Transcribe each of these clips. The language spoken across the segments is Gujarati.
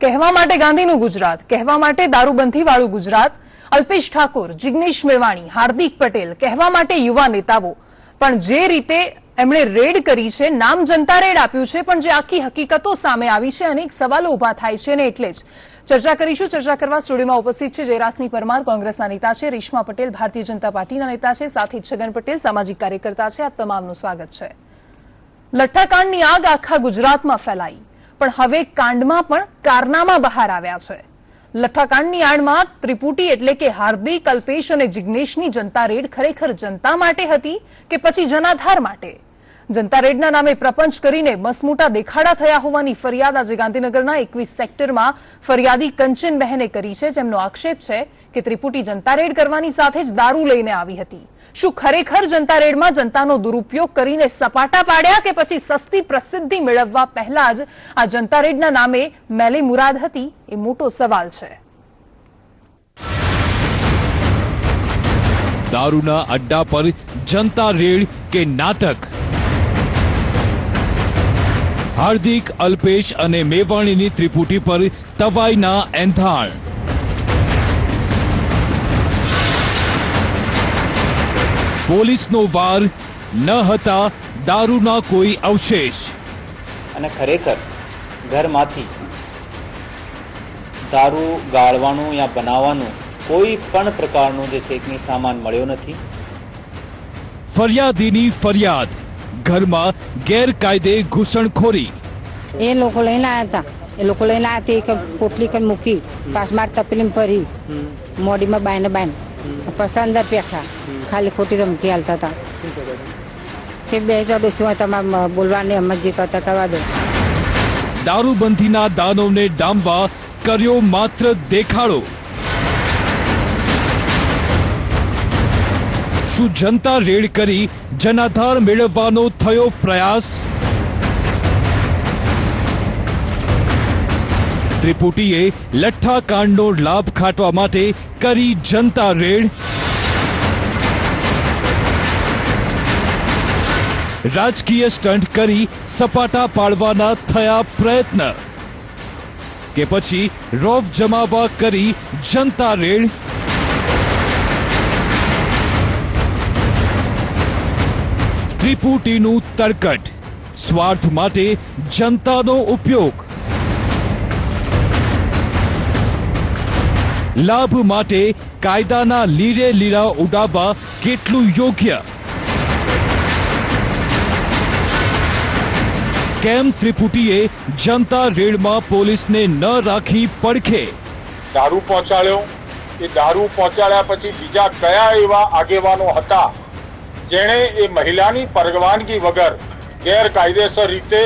કહેવા માટે ગાંધીનું ગુજરાત, કહેવા માટે દારૂબંધી વાળું ગુજરાત, અલ્પેશ ઠાકોર, જિગ્નેશ મેવાણી, હાર્દિક પટેલ, કહેવા માટે યુવા નેતાઓ, પણ જે રીતે એમણે રેડ કરી છે, નામ જનતા રેડ આપ્યું છે, પણ જે આખી હકીકતો સામે આવી છે, અનેક સવાલો ઉભા થાય છે, અને એટલે જ ચર્ચા કરીશું. ચર્ચા કરવા સ્ટુડિયોમાં ઉપસ્થિત છે જયરાજસિંહ પરમાર, કોંગ્રેસના નેતા છે, રેશમા પટેલ ભારતીય જનતા પાર્ટીના નેતા છે, સાથે છગન પટેલ સામાજિક કાર્યકર્તા છે. આપ તમામનું સ્વાગત છે. લઠ્ઠાકાંડની આગ આખા ગુજરાતમાં ફેલાઈ, પણ હવે કાંડમાં પણ કારનામા બહાર આવ્યા છે. લઠ્ઠાકાંડની આડમાં ત્રિપુટી એટલે કે હાર્દિક, અલ્પેશ અને જિગ્નેશની જનતા રેડ ખરેખર જનતા માટે હતી કે પછી જનાધાર માટે? જનતા રેડના નામે પ્રપંચ કરીને મસમોટા દેખાડા થયા હોવાની ફરિયાદ આજે ગાંધીનગરના 21 સેક્ટરમાં ફરિયાદી કંચનબહેને કરી છે, જેમનો આક્ષેપ છે કે ત્રિપુટી જનતા રેડ કરવાની સાથે જ દારૂ લઈને આવી હતી. શું ખરેખર જનતા રેડમાં જનતાનો દુરુપયોગ કરીને સપાટા પાડ્યા કે પછી સસ્તી પ્રસિદ્ધિ મેળવવા પહેલા જ આ જનતા રેડના નામે મેલી મુરાદ હતી? એ મોટો સવાલ છે. દારૂના અડ્ડા પર જનતા રેડ કે નાટક? હાર્દિક, અલ્પેશ અને મેવાણીની ત્રિપુટી પર તવાઈના એંધાણ. પોલીસનો વાર, ન હતા દારૂના કોઈ અવશેષ. અને ખરેખર ઘરમાંથી દારૂ ગાળવાનું યા બનાવવાનું કોઈ પણ પ્રકારનો જે છે સામાન મળ્યો નથી. ફરિયાદીની ફરિયાદ, ઘરમાં ગેરકાયદે ઘૂસણખોરી. એ લોકો લઈને આવ્યા હતા. એ લોકો લઈને આવ્યા હતી કે પોટલી કઈ મૂકી, પાસમાર તપેલી ભરી, મોડીમાં બાયને બાયને પછી અંદર પેઠા ખાલી ખોટી ધમકી હાલતા હતા કે 2020 તમારે બોલવાની અમત જે કરતા કરવા દો. દારૂબંધીના દાનવને ડામવા કર્યો માત્ર દેખાડો. શું જનતા રેડ કરી જનાધાર મેળવવાનો થયો પ્રયાસ? ત્રિપુટીએ લઠ્ઠાકાંડનો લાભ ખાટવા માટે કરી જનતા રેડ. રાજકીય સ્ટન્ટ કરી સપાટા પાડવાના થયા પ્રયત્ન કે પછી રોફ જમાવવા કરી જનતા રેડ? ત્રિપુટીનું તરકટ, સ્વાર્થ માટે જનતાનો ઉપયોગ, લાભ માટે કાયદાના લીરે લીરા ઉડાવવા કેટલું યોગ્ય? કેમ ત્રિપુટીએ જનતા રેડમાં પોલીસને ન રાખી પડખે? દારૂ પહોંચાડ્યો, એ દારૂ પહોંચાડ્યા પછી બીજા કયા એવા આગેવાનો હતા જેણે એ મહિલાની પરવાનગી વગર ગેરકાયદેસર રીતે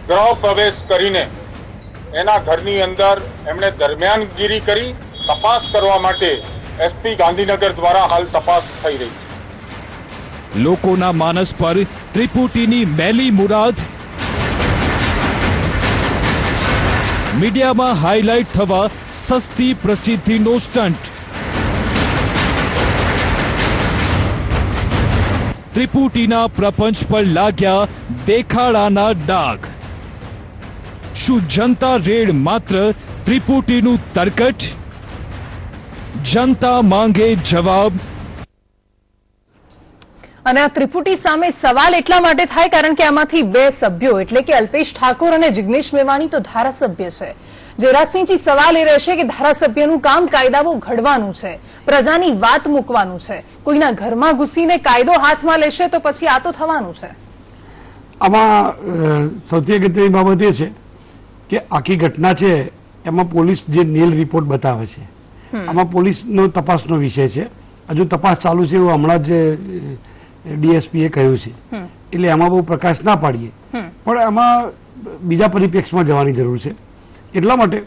ગૃહ પ્રવેશ કરીને એના ઘરની અંદર એમણે દરમિયાનગીરી કરી તપાસ કરવા માટે એસપી ગાંધીનગર દ્વારા હાલ તપાસ થઈ રહી છે. લોકોના માનસ પર ત્રિપુટીની મેલી મુરાદ, મીડિયામાં હાઇલાઇટ થવા સસ્તી પ્રસિદ્ધિનો સ્ટન્ટ. ત્રિપુટીના પ્રપંચ પર લાગ્યા દેખાડાના ડાઘ. શું જનતા રેડ માત્ર ત્રિપુટીનું તરકટ? જનતા માંગે જવાબ. અને આ ત્રિપુટી સામે સવાલ એટલા માટે થાય કારણ કે આમાંથી 2 સભ્યો એટલે કે અલ્પેશ ઠાકોર અને જિગ્નેશ મેવાણી તો ધારાસભ્ય છે. જયરાજસિંહજી, સવાલ એ રહેશે કે ધારાસભ્યનું કામ કાયદાઓ ઘડવાનું છે, પ્રજાની વાત મૂકવાનું છે. કોઈના ઘરમાં ઘૂસીને કાયદો હાથમાં લેશે તો પછી આ તો થવાનું છે. આમાં સૌથી અગત્યની બાબત એ છે કે આખી ઘટના છે એમાં પોલીસ જે નીલ રિપોર્ટ બતાવે છે, આમાં પોલીસનો તપાસનો વિષય છે. હજુ તપાસ ચાલુ છે એવું હમણાં જ ડીએસપીએ કહ્યું છે, એટલે એમાં બહુ પ્રકાશ ના પાડીએ. પણ એમાં બીજા પરિપ્રેક્ષમાં જવાની જરૂર છે, એટલા માટે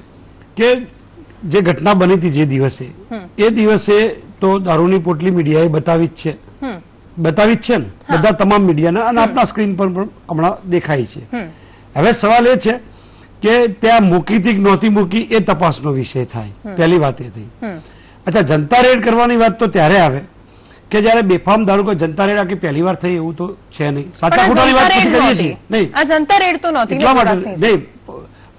કે જે ઘટના બની હતી જે દિવસે, એ દિવસે તો દારૂની પોટલી મીડિયાએ બતાવી જ છે ને, બધા તમામ મીડિયાના, અને આપણા સ્ક્રીન પર પણ હમણાં દેખાય છે. હવે સવાલ એ છે કે ત્યાં મૂકી હતી કે નહોતી મૂકી એ તપાસનો વિષય થાય. પહેલી વાત એ થઈ. અચ્છા, જનતા રેડ કરવાની વાત તો ત્યારે આવે કે જ્યારે બેફામ દારૂ કોઈ જનતા રેડ આખી પહેલી વાર થઈ એવું તો છે નહીં. સાચા ખોટાની વાત પછી કરીએ છીએ નહીં, આ જનતા રેડ તો નહોતી.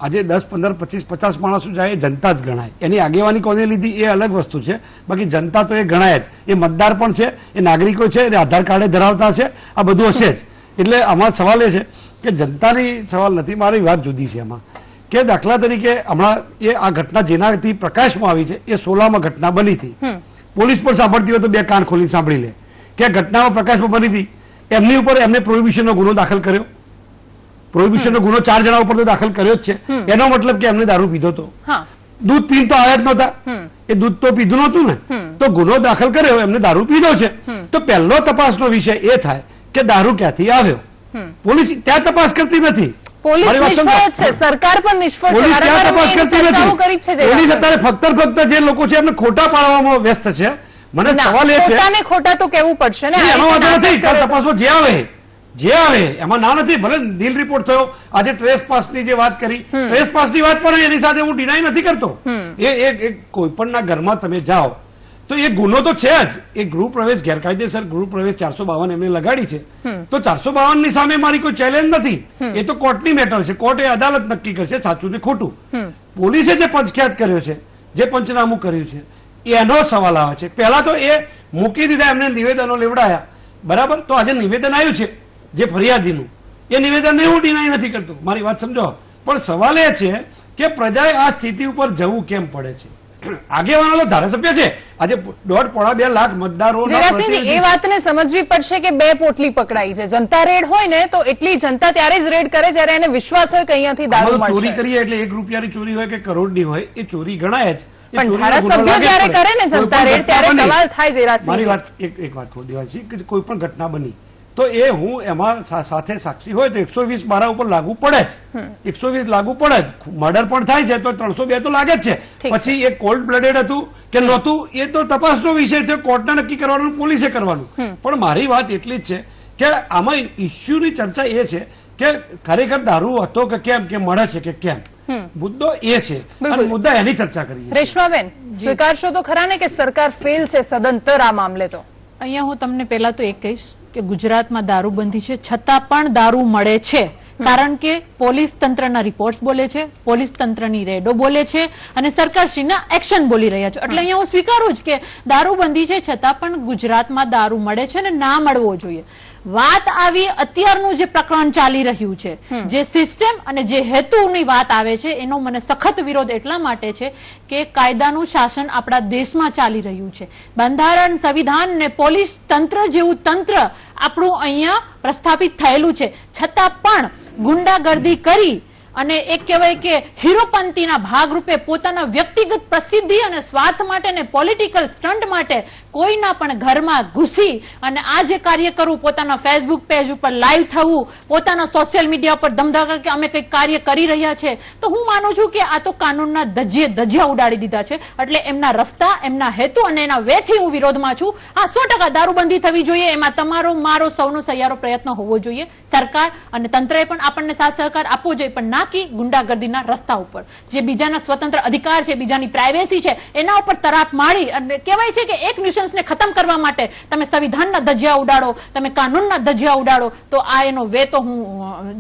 આજે 10, 15, 25, 50 માણસો જાય એ જનતા જ ગણાય. એની આગેવાની કોને લીધી એ અલગ વસ્તુ છે, બાકી જનતા તો એ ગણાય જ. એ મતદાર પણ છે, એ નાગરિકો છે, એ આધાર કાર્ડ ધરાવતા છે, આ બધું હશે જ. એટલે આમાં સવાલ એ છે કે જનતાની સવાલ નથી, મારી વાત જુદી છે એમાં કે દાખલા તરીકે હમણાં એ આ ઘટના જેનાથી પ્રકાશમાં આવી છે એ સોલામાં ઘટના બની હતી. પોલીસ પણ સાંભળતી હોય તો બે કાન ખોલી સાંભળી લે કે ઘટનામાં પ્રકાશમાં બની હતી. એમની ઉપર એમને પ્રોહિબિશનનો ગુનો દાખલ કર્યો. પ્રોહિબિશનનો ગુનો 4 જણા ઉપર તો દાખલ કર્યો જ છે. એનો મતલબ કે એમને દારૂ પીધો હતો, દૂધ પીને તો આવ્યા જ નહોતા, એ દૂધ તો પીધું નહોતું ને, તો ગુનો દાખલ કર્યો, એમને દારૂ પીધો છે. તો પહેલો તપાસનો વિષય એ થાય કે દારૂ ક્યાંથી આવ્યો. પોલીસ ત્યાં તપાસ કરતી નથી. પોલીસ નિષ્ફળ છે, સરકાર પણ નિષ્ફળ છે. પોલીસ ત્યાં તપાસ કરતી ચર્ચાઓ કરી છે નથી. પોલીસ અત્યારે ફક્ત જે લોકો છે એમને ખોટા પાડવામાં વ્યસ્ત છે. મને સવાલ એ છે, ખોટાને ખોટા તો કહેવું પડશે ને. એનો વાંધો નથી, તપાસમાં જે આવે એમાં ના નથી. ભલે ડીલ રિપોર્ટ થયો, આજે ટ્રેસ પાસની જે વાત કરી, ટ્રેસ પાસની વાત પણ એની સાથે હું ડિનાય નથી કરતો. એ કોઈ પણ ના ઘરમાં તમે જાઓ તો એ ગુનો તો છે જ. એ ગૃહ પ્રવેશ ગેરકાયદેસર ગૃહ પ્રવેશ 452 એમને લગાડી છે, તો 452 ની સામે મારી કોઈ ચેલેન્જ નથી. એ તો કોર્ટની મેટર છે, કોર્ટ એ અદાલત નક્કી કરશે સાચું ને ખોટું. પોલીસે જે પંચખ્યાત કર્યો છે, જે પંચનામું કર્યું છે, એનો સવાલ આવે છે. પહેલા તો એ મૂકી દીધા, એમને નિવેદનો લેવડાયા, બરાબર. તો આજે નિવેદન આવ્યું છે જે ફરિયાદીનું, એ નિવેદનને હું ડિનાય નથી કરતો, મારી વાત સમજો. પણ સવાલ એ છે કે પ્રજાએ આ સ્થિતિ ઉપર જવું કેમ પડે છે. આગેવાનો તો ધારાસભ્ય છે, આજે 1.5-2 લાખ મતદારો. એ વાતને સમજવી પડશે કે 2 પોટલી પકડાઈ છે. જનતા રેડ હોય ને તો એટલી જનતા ત્યારે જ રેડ કરે જ્યારે એને વિશ્વાસ હોય કે અહીંયાથી દારૂ મળશે. ચોરી કરીએ એટલે 1 રૂપિયાની ચોરી હોય કે કરોડની હોય, એ ચોરી ગણાય જ. પણ ધારાસભ્યો જ્યારે કરે ને જનતા રેડ ત્યારે સવાલ થાય જરાસિંહ. મારી વાત એક વાત ખોટી વાત છે કે કોઈ પણ ઘટના બની તો એ હું એમાં સાથે સાક્ષી હોય તો 120 મારા ઉપર લાગુ પડે જ. 120 લાગુ પડે જ. મર્ડર પણ થાય છે તો 302 તો લાગે જ છે. પછી એ કોલ્ડ બ્લડેડ હતું કે નહોતું એ તો તપાસનો વિષય છે, કોર્ટને નક્કી કરવાનું, પોલીસે કરવાનું. પણ મારી વાત એટલી જ છે કે આમાં ઇસ્યુની ચર્ચા એ છે કે ખરેખર દારૂ હતો કે કેમ, કે મળે છે કે કેમ, મુદ્દો એ છે અને મુદ્દા એની ચર્ચા કરીએ. રેશમાબેન, સ્વીકારશો તો ખરા ને કે સરકાર ફેલ છે સદંતર આ મામલે? તો અહીંયા હું તમને પહેલા તો એક કહીશ કે ગુજરાતમાં દારૂબંધી છે છતાં પણ દારૂ મળે છે. કારણ કે પોલીસ તંત્રના રિપોર્ટ્સ બોલે છે, પોલીસ તંત્રની રેડો બોલે છે અને સરકારશ્રીના એક્શન બોલી રહ્યા છે. એટલે અહીંયા હું સ્વીકારું જ કે દારૂબંધી છે છતાં પણ ગુજરાતમાં દારૂ મળે છે અને ના મળવો જોઈએ. વાત આવી અત્યારનું જે પ્રકરણ ચાલી રહ્યું છે, જે સિસ્ટમ અને જે હેતુની વાત આવે છે, એનો મને સખત વિરોધ એટલા માટે છે કે કાયદાનું શાસન આપણા દેશમાં ચાલી રહ્યું છે. બંધારણ, સંવિધાન ને પોલીસ તંત્ર જેવું તંત્ર આપણું અહીંયા પ્રસ્થાપિત થયેલું છે, છતાં પણ ગુંડાગર્દી કરી અને એક કહેવાય કે હીરોપંતીના ભાગરૂપે પોતાના વ્યક્તિગત પ્રસિદ્ધિ અને સ્વાર્થ માટે ને પોલિટિકલ સ્ટન્ટ માટે કોઈના પણ ઘરમાં ઘૂસી અને આ જે કાર્ય કરવું, પોતાના ફેસબુક પેજ ઉપર લાઈવ થવું, પોતાના સોશિયલ મીડિયા પર ધમધમકા કે અમે કંઈક કાર્ય કરી રહ્યા છે, તો હું માનું છું કે આ તો કાનૂનના ધજિયા ઉડાડી દીધા છે. એટલે એમના રસ્તા, એમના હેતુ અને એના વેથી હું વિરોધમાં છું. હા, 100% દારૂબંધી થવી જોઈએ, એમાં તમારો મારો સૌનો સહિયારો પ્રયત્ન હોવો જોઈએ. સરકાર અને તંત્રએ પણ આપણને સાથ સહકાર આપવો જોઈએ, પણ ના કે ગુંડાગર્દીના રસ્તા ઉપર જે બીજાના સ્વતંત્ર અધિકાર છે, બીજાની પ્રાઇવેસી છે, એના ઉપર તરાપ મારી અને કહેવાય છે કે એક ન્યુસન્સને ખતમ કરવા માટે તમે સંવિધાનના ધજિયા ઉડાડો, તમે કાનૂનના ધજિયા ઉડાડો, તો આ એનો વે તો હું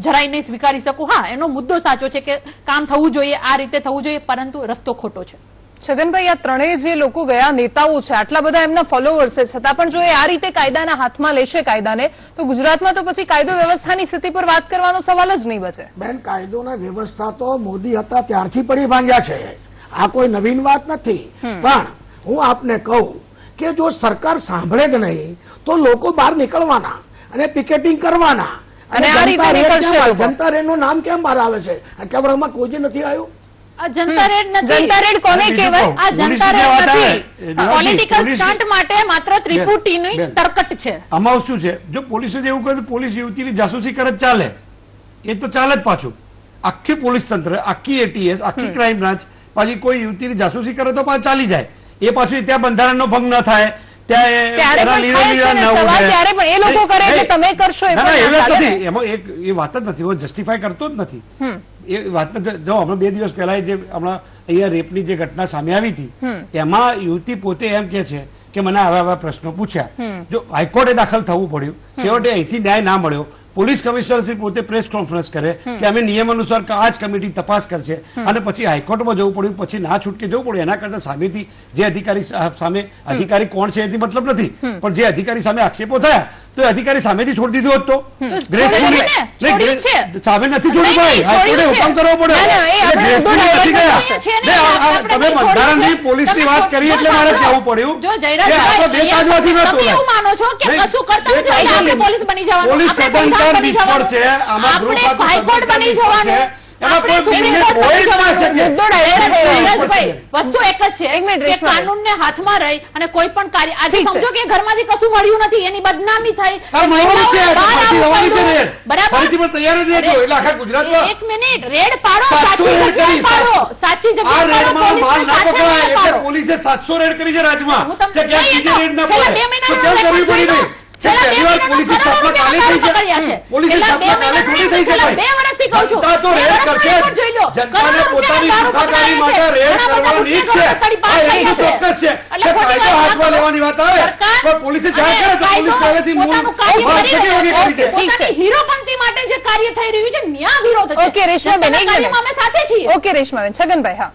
જરાય નહીં સ્વીકારી શકું. હા, એનો મુદ્દો સાચો છે કે કામ થવું જોઈએ, આ રીતે થવું જોઈએ, પરંતુ રસ્તો ખોટો છે. છગનભાઈ, આ ત્રણેય જે લોકો ગયા નેતાઓ છે, આટલા બધા એમના ફોલોવર્સ છે, છતાં પણ જો એ આ રીતે કાયદાના હાથમાં લેશે કાયદાને, તો ગુજરાતમાં તો પછી કાયદો વ્યવસ્થાની સ્થિતિ પર વાત કરવાનો સવાલ જ નહીં બચે. બેન, કાયદોના વ્યવસ્થા તો મોદી હતા ત્યારથી પડી ભાંગ્યા છે, આ કોઈ નવીન વાત નથી. પણ હું આપને કહું કે જો સરકાર સાંભળે જ નહીં તો લોકો બહાર નીકળવાના અને પિકેટિંગ કરવાના. અને જનતા રેડ નું નામ કેમ બહાર આવે છે? આટલા વર્ષમાં કોઈ જ નથી આવ્યું. આ જનતા રેડ નથી. જનતા રેડ કોને કહેવાય? આ જનતા રેડ નથી, પોલિટિકલ સ્ટન્ટ માટે માત્ર ત્રિપુટીની તરકટ છે. આમાં શું છે, જો પોલીસે એવું કહ્યું પોલીસ યુવતીની જાસૂસી કરે ચાલે, એ તો ચાલે જ. પાછું આખી પોલીસ તંત્ર, આખી એટીએસ, આખી ક્રાઇમ બ્રાન્ચ પાછી કોઈ યુવતીની જાસૂસી કરે તો પાછું ચાલી જાય. એ પાછું ત્યાં બંધારણનો ભંગ ન થાય, જસ્ટિફાય કરતો જ નથી એ વાત. જો હમણાં 2 દિવસ પહેલા જે હમણાં અહીંયા રેપની જે ઘટના સામે આવી હતી, એમાં યુવતી પોતે એમ કે છે કે મને આવા પ્રશ્નો પૂછ્યા. જો હાઈકોર્ટે દાખલ થવું પડ્યું, છેવટે અહીંથી ન્યાય ના મળ્યો, પોલીસ કમિશનર શ્રી પોતે પ્રેસ કોન્ફરન્સ કરે કે અમે નિયમ અનુસાર આ જ કમિટી તપાસ કરશે અને પછી હાઈકોર્ટમાં જવું પડ્યું, પછી ના છૂટકે જવું પડ્યું. એના કરતા સામેથી જે અધિકારી સામે અધિકારી કોણ છે એથી મતલબ નથી, પણ જે અધિકારી સામે આક્ષેપો થયા તો એ અધિકારી સામેથી છોડી દીધો હતો. ગ્રેસફુલી સામે નથી છોડ્યું ભાઈ, હાઈકોર્ટે હુકમ કરવો પડે. તમે બંધારણની પોલીસની વાત કરી એટલે મારે કહેવું પડ્યું જો કે આપણે બે બાજુથી ન તમે એવું માનો છો કે નહીં, કશું કરતા બે નથી એટલે આપણે બાજુથી. પોલીસ બની જવાનું, પોલીસ આપણે સદંતર સંવિધાન બની નિષ્ફળ જવાનું, છે, આમાં ગૃહ આપણે ખાતું હાઈકોર્ટ સદંતર બની નિષ્ફળ છે. જવાનું, એમાં આપણે કોઈ સુપ્રીમ નિર્ણય કોર્ટ હોય જ ના બની શકે. જવાનું. મુદ્દો ડાયરેક્ટ એવો છે. રૈયાસભાઈ, વસ્તુ એક જ છે એક મિનિટ, કે રેશમાબેન. કાનૂનને હાથમાં રહી અને કોઈ પણ કાર્ય આજે ઠીક છે. સમજો કે ઘરમાંથી કશું મળ્યું નથી, એની બદનામી થઈ, તાર મળવાનું છે, બહાર ફરીથી આવવું થવાની છે પડ્યું. રેડ. બરાબર? ફરીથી પણ તૈયાર જ રહેજો. એટલે આખા ગુજરાતમાં એક મિનિટ, રેડ પાડો, 700 સાચી રેડ જગ્યાએ કરી. પાડો, સાચી આ જગ્યાએ પાડો, રેડમાં માલ પોલીસને ના સાથે પકડાય લઈને એટલે પાડો. પોલીસે 700 રેડ કરી છે રાજમાં હું તમને કે ક્યાંક કહીએ બીજી તો, રેડ ના છેલ્લા પડે. 2 તો મહિનામાં કેમ કરવી પડી રેકોર્ડ નહીં? છેલ્લા પહેલી 2 વાર પોલીસની મહિનામાં સ્થાપના કાલે થઈ છે. પકડ્યા છે. પોલીસની છેલ્લા સ્થાપના 2 કાલે થોડી થઈ છે છેલ્લા ભાઈ. 2 વર્ષથી કહું છું. જનતા તો 2 રેડ વર્ષનો કરશે જ. રેકોર્ડ જોઈ લો. જનતાને કરોડો પોતાની રૂપિયાના સુખાકારી દારૂ માટે રેડ ઘણા બધા કરવાની જ છે. ગુનેગારો તડી પાસ આ એટલું થયા છે. ચોક્કસ છે એટલે કે ખોટી કાયદો વાત હાથમાં ના લેવાની વાત આવે સરકાર પણ પોલીસે જાણ કરે તો પોલીસ કાયદો પહેલેથી પોતાનું કાર્ય મૂળ કરી થકી રહી વગી છે. કરી દે. પોતાની હીરોપંતી માટે જે કાર્ય થઈ રહ્યું છે ન્યા વિરોધ છે. ઓકે, રેશમાબેન, એક જનતાના કાર્યમાં અમે સાથે છીએ. ઓકે રેશમાબેન. છગનભાઈ, હા